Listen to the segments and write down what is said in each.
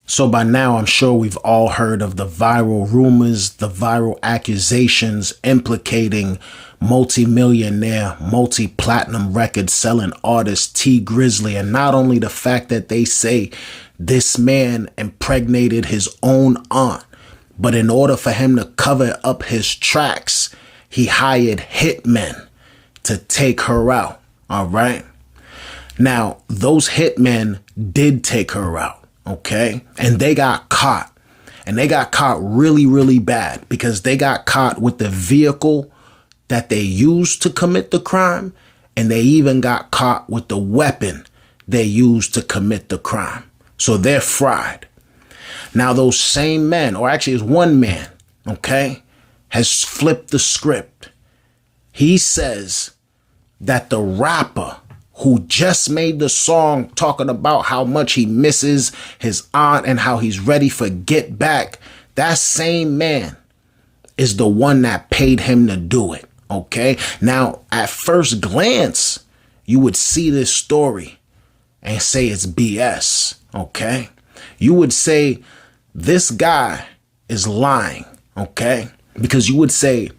So by now, I'm sure we've all heard of the viral rumors, the viral accusations implicating multi-millionaire, multi-platinum record selling artist Tee Grizzly. And not only the fact that they say this man impregnated his own aunt, but in order for him to cover up his tracks, he hired hitmen to take her out. All right. Now, those hitmen did take her out. OK, and they got caught, and they got caught really, really bad, because they got caught with the vehicle that they used to commit the crime. And they even got caught with the weapon they used to commit the crime. So they're fried. Now, those same men, or actually it's one man, OK, has flipped the script. He says that the rapper who just made the song talking about how much he misses his aunt and how he's ready for Get Back, that same man is the one that paid him to do it. Okay. Now, at first glance, you would see this story and say it's BS. Okay. You would say this guy is lying. Okay. Because you would say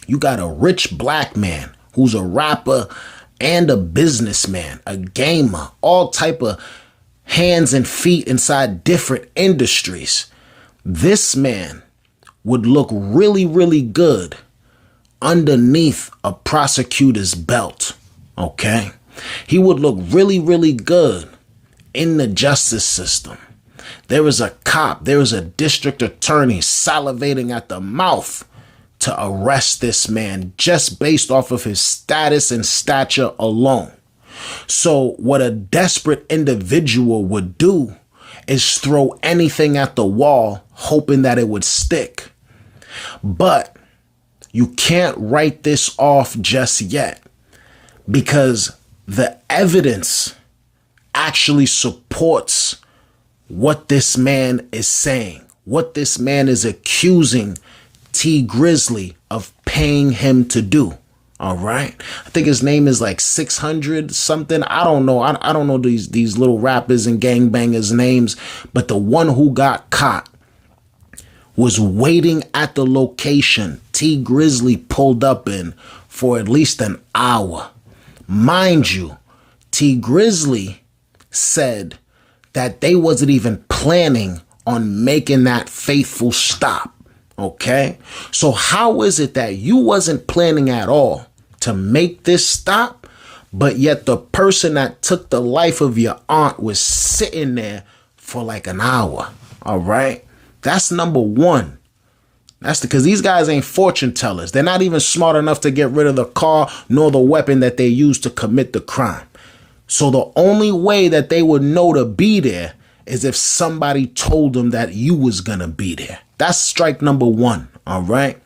you got a rich black man who's a rapper and a businessman, a gamer, all type of hands and feet inside different industries. This man would look really, really good underneath a prosecutor's belt. Okay. He would look really, really good in the justice system. There is a cop, there is a district attorney salivating at the mouth to arrest this man just based off of his status and stature alone. So what a desperate individual would do is throw anything at the wall, hoping that it would stick. But you can't write this off just yet, because the evidence actually supports what this man is saying, what this man is accusing Tee Grizzly of paying him to do. All right. I think his name is like 600 something. I don't know. I don't know these little rappers and gangbangers names, but the one who got caught was waiting at the location Tee Grizzly pulled up in for at least an hour. Mind you, Tee Grizzly said that they wasn't even planning on making that faithful stop. OK, so how is it that you wasn't planning at all to make this stop, but yet the person that took the life of your aunt was sitting there for like an hour? All right. That's number one. That's because these guys ain't fortune tellers. They're not even smart enough to get rid of the car nor the weapon that they used to commit the crime. So the only way that they would know to be there is if somebody told them that you was going to be there. That's strike number one. All right.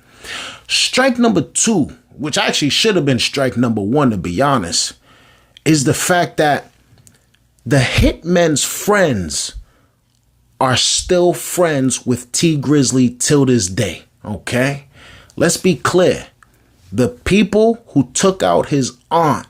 Strike number two, which actually should have been strike number one, to be honest, is the fact that the hitmen's friends are still friends with Tee Grizzly till this day. OK, let's be clear. The people who took out his aunt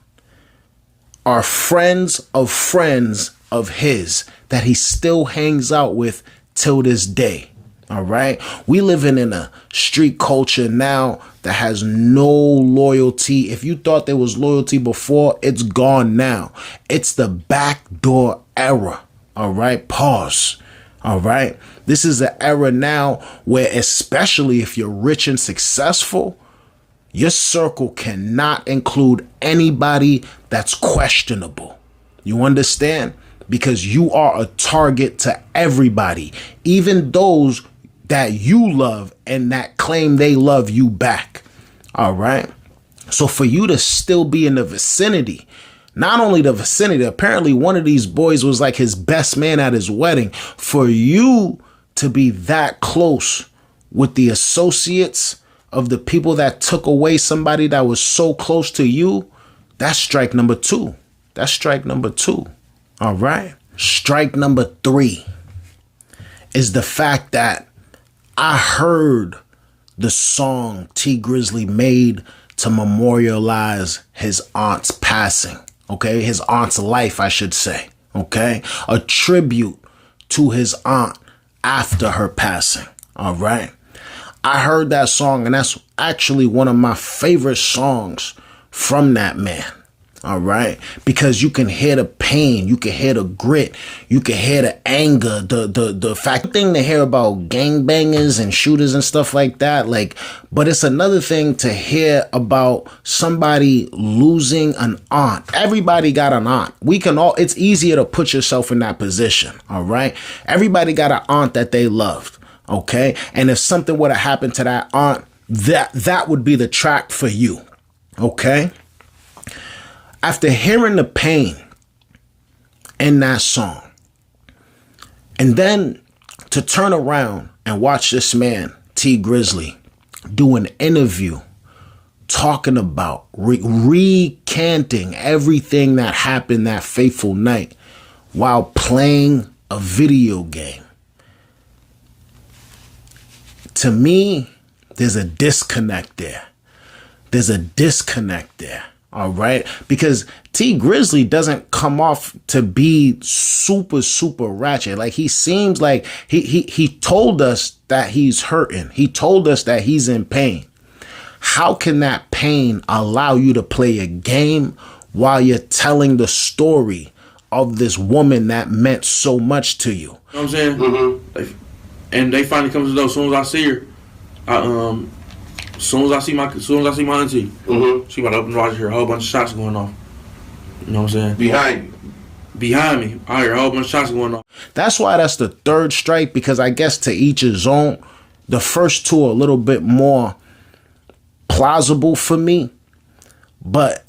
are friends of his that he still hangs out with till this day. All right. We living in a street culture now that has no loyalty. If you thought there was loyalty before, it's gone now. It's the backdoor era. All right. Pause. All right. This is the era now where, especially if you're rich and successful, your circle cannot include anybody that's questionable. You understand? Because you are a target to everybody, even those that you love and that claim they love you back. All right. So for you to still be in the vicinity, not only the vicinity, apparently one of these boys was like his best man at his wedding. For you to be that close with the associates of the people that took away somebody that was so close to you, that's strike number two. That's strike number two. All right. Strike number three is the fact that I heard the song Tee Grizzly made to memorialize his aunt's passing. OK, his aunt's life, I should say. OK, a tribute to his aunt after her passing. All right. I heard that song, and that's actually one of my favorite songs from that man. All right. Because you can hear the pain. You can hear the grit. You can hear the anger. The fact thing to hear about gangbangers and shooters and stuff like that. Like, but it's another thing to hear about somebody losing an aunt. Everybody got an aunt. It's easier to put yourself in that position. All right. Everybody got an aunt that they loved. Okay. And if something would have happened to that aunt, that would be the track for you. Okay. After hearing the pain in that song, and then to turn around and watch this man, Tee Grizzly, do an interview talking about recanting everything that happened that fateful night while playing a video game. To me, there's a disconnect there. All right. Because Tee Grizzly doesn't come off to be super, super ratchet. Like, he seems like he told us that he's hurting. He told us that he's in pain. How can that pain allow you to play a game while you're telling the story of this woman that meant so much to you? You know what I'm saying? Mm-hmm. They finally come to know. As soon as I see her, as soon as I see my auntie, she about to open the door. I hear a whole bunch of shots going off. You know what I'm saying? Behind me, I hear a whole bunch of shots going off. That's why that's the third strike, because I guess to each his own. The first two are a little bit more plausible for me. But,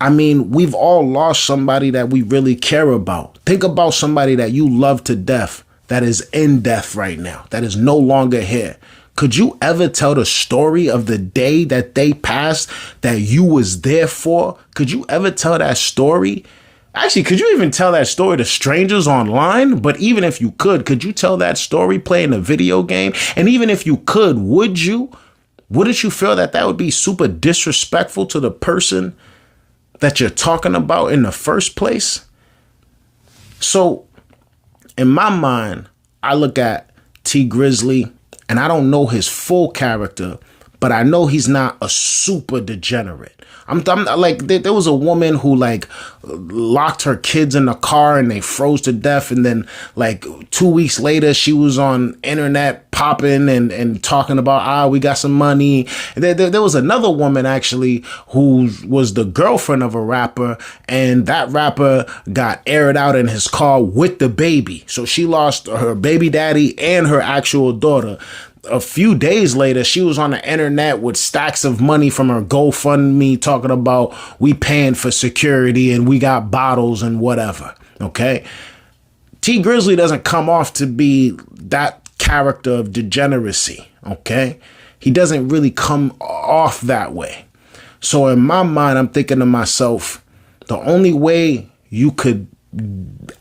I mean, we've all lost somebody that we really care about. Think about somebody that you love to death that is in death right now, that is no longer here. Could you ever tell the story of the day that they passed that you was there for? Could you ever tell that story? Actually, could you even tell that story to strangers online? But even if you could you tell that story playing a video game? And even if you could, wouldn't you feel that would be super disrespectful to the person that you're talking about in the first place? So, in my mind, I look at Tee Grizzly, and I don't know his full character, but I know he's not a super degenerate. I'm like, there was a woman who like locked her kids in the car and they froze to death. And then like 2 weeks later, she was on internet popping and talking about, we got some money. There was another woman actually who was the girlfriend of a rapper, and that rapper got aired out in his car with the baby. So she lost her baby daddy and her actual daughter. A few days later, she was on the internet with stacks of money from her GoFundMe talking about we paying for security and we got bottles and whatever. Okay. Tee Grizzly doesn't come off to be that character of degeneracy. Okay. He doesn't really come off that way. So in my mind, I'm thinking to myself, the only way you could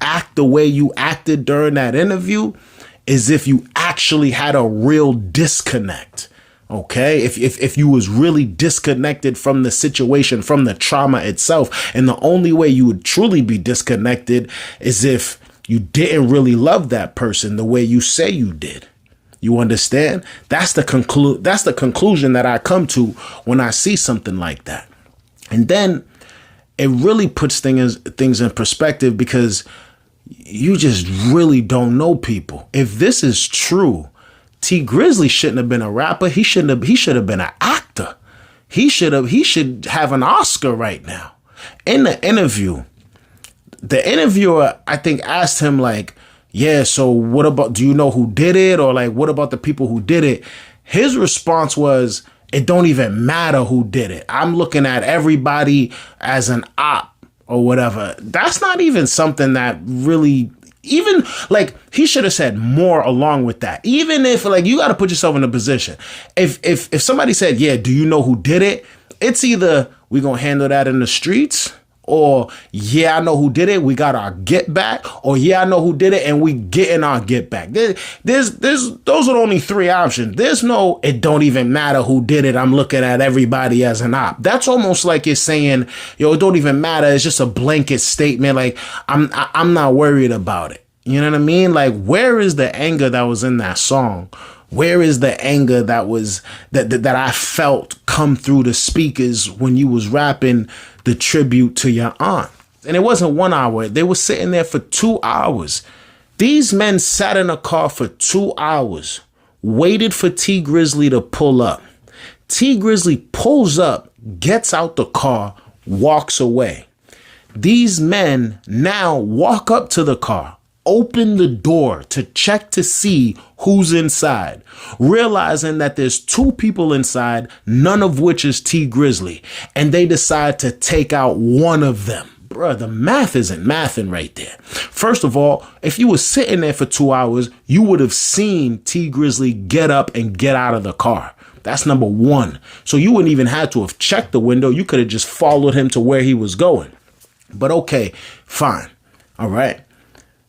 act the way you acted during that interview is if you actually had a real disconnect. Okay, if you was really disconnected from the situation, from the trauma itself. And the only way you would truly be disconnected is if you didn't really love that person the way you say you did. You understand? That's the conclusion that I come to when I see something like that. And then it really puts things in perspective, because you just really don't know people. If this is true, Tee Grizzly shouldn't have been a rapper. He should have been an actor. He should have an Oscar right now. In the interview, the interviewer, I think, asked him like, yeah, so what about, do you know who did it? Or like, what about the people who did it? His response was, it don't even matter who did it. I'm looking at everybody as an op or whatever. That's not even something that really, even like, he should have said more along with that. Even if like, you got to put yourself in a position. If somebody said, yeah, do you know who did it? It's either we gonna handle that in the streets, or yeah, I know who did it, we got our get back, or yeah, I know who did it and we getting our get back. Those are the only three options. There's no, it don't even matter who did it, I'm looking at everybody as an op. That's almost like it's saying, yo, it don't even matter. It's just a blanket statement. Like I'm not worried about it. You know what I mean? Like, where is the anger that was in that song? Where is the anger that was that I felt come through the speakers when you was rapping the tribute to your aunt? And it wasn't 1 hour. They were sitting there for 2 hours. These men sat in a car for 2 hours, waited for Tee Grizzly to pull up. Tee Grizzly pulls up, gets out the car, walks away. These men now walk up to the car, open the door to check to see who's inside, realizing that there's 2 people inside, none of which is Tee Grizzly, and they decide to take out one of them. Bruh, the math isn't mathing right there. First of all, if you were sitting there for 2 hours, you would have seen Tee Grizzly get up and get out of the car. That's number one. So you wouldn't even have to have checked the window. You could have just followed him to where he was going. But okay, fine. All right.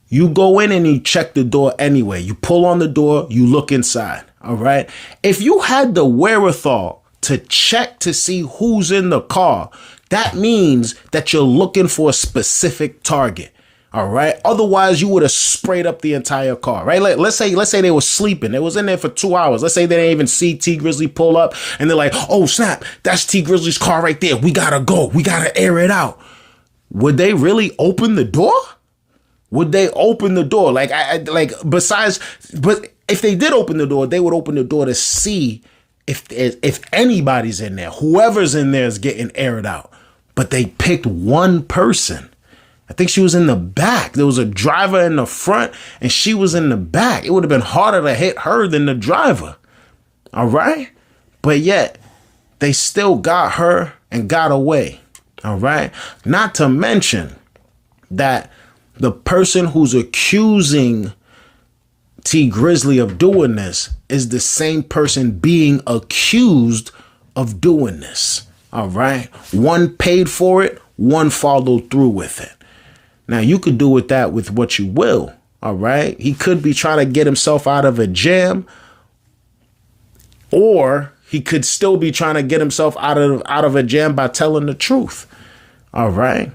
You go in and you check the door anyway. You pull on the door, you look inside. All right. If you had the wherewithal to check to see who's in the car, that means that you're looking for a specific target. All right. Otherwise, you would have sprayed up the entire car. Right. Let's say they were sleeping. They was in there for 2 hours. Let's say they didn't even see Tee Grizzly pull up and they're like, oh, snap. That's Tee Grizzly's car right there. We got to go. We got to air it out. Would they really open the door? Would they open the door? But if they did open the door, they would open the door to see if anybody's in there. Whoever's in there is getting aired out. But they picked one person. I think she was in the back. There was a driver in the front and she was in the back. It would have been harder to hit her than the driver. All right. But yet they still got her and got away. All right. Not to mention that the person who's accusing Tee Grizzly of doing this is the same person being accused of doing this. All right. One paid for it. One followed through with it. Now, you could do with that with what you will. All right. He could be trying to get himself out of a jam, or he could still be trying to get himself out of a jam by telling the truth. All right.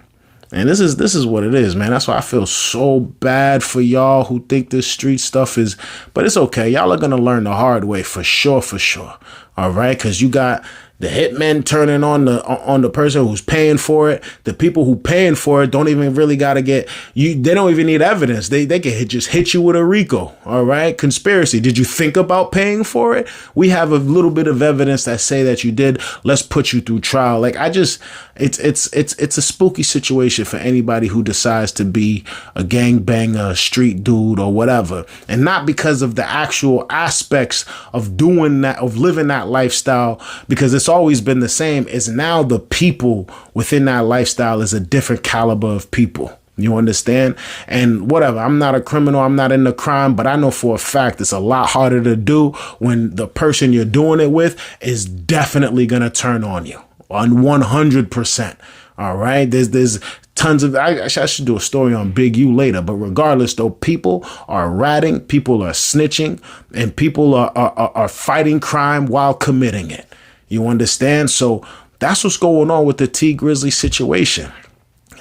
And this is what it is, man. That's why I feel so bad for y'all who think this street stuff is, but it's okay. Y'all are going to learn the hard way for sure. All right. Because you got the hitmen turning on the person who's paying for it. The people who paying for it don't even really got to get you. They don't even need evidence. They can just hit you with a RICO. All right. Conspiracy. Did you think about paying for it? We have a little bit of evidence that say that you did. Let's put you through trial. It's a spooky situation for anybody who decides to be a gangbanger, street dude or whatever. And not because of the actual aspects of doing that, of living that lifestyle, because it's always been the same. Is now the people within that lifestyle is a different caliber of people. You understand? And whatever. I'm not a criminal. I'm not into crime, but I know for a fact it's a lot harder to do when the person you're doing it with is definitely going to turn on you on 100%. All right. There's tons of, I should do a story on Big U later, but regardless though, people are ratting, people are snitching, and people are fighting crime while committing it. You understand? So that's what's going on with the Tee Grizzly situation.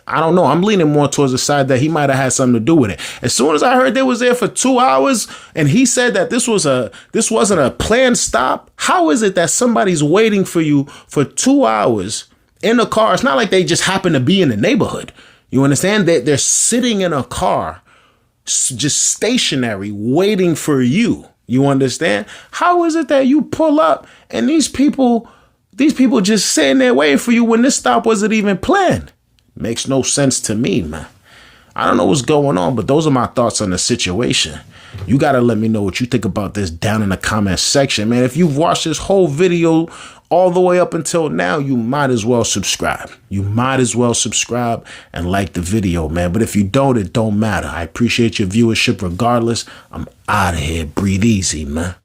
I don't know. I'm leaning more towards the side that he might have had something to do with it. As soon as I heard they was there for 2 hours and he said that this wasn't a planned stop. How is it that somebody's waiting for you for 2 hours in a car? It's not like they just happen to be in the neighborhood. You understand? They're sitting in a car, just stationary, waiting for you. You understand? How is it that you pull up and these people just sitting there waiting for you when this stop wasn't even planned? Makes no sense to me, man. I don't know what's going on, but those are my thoughts on the situation. You got to let me know what you think about this down in the comment section, man. If you've watched this whole video all the way up until now, you might as well subscribe. You might as well subscribe and like the video, man. But if you don't, it don't matter. I appreciate your viewership regardless. I'm out of here. Breathe easy, man.